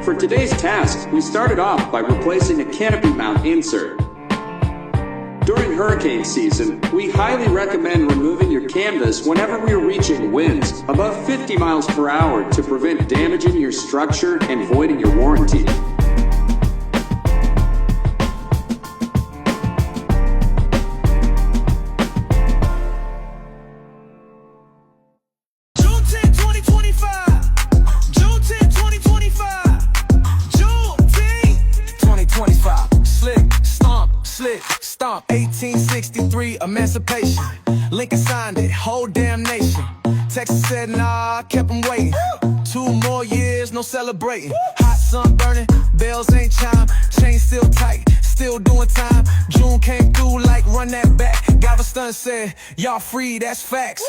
For today's task, we started off by replacing a canopy mount insert. During hurricane season, we highly recommend removing your canvas whenever we are reaching winds above 50 miles per hour to prevent damaging your structure and voiding your warranty. Stomp, 1863, emancipation. Lincoln signed it, whole damn nation. Texas said nah, kept them waiting. 2 more years, no celebrating. Hot sun burning, bells ain't chime. Chain still tight, still doing time. June came through like run that back. Galveston said, y'all free, that's facts.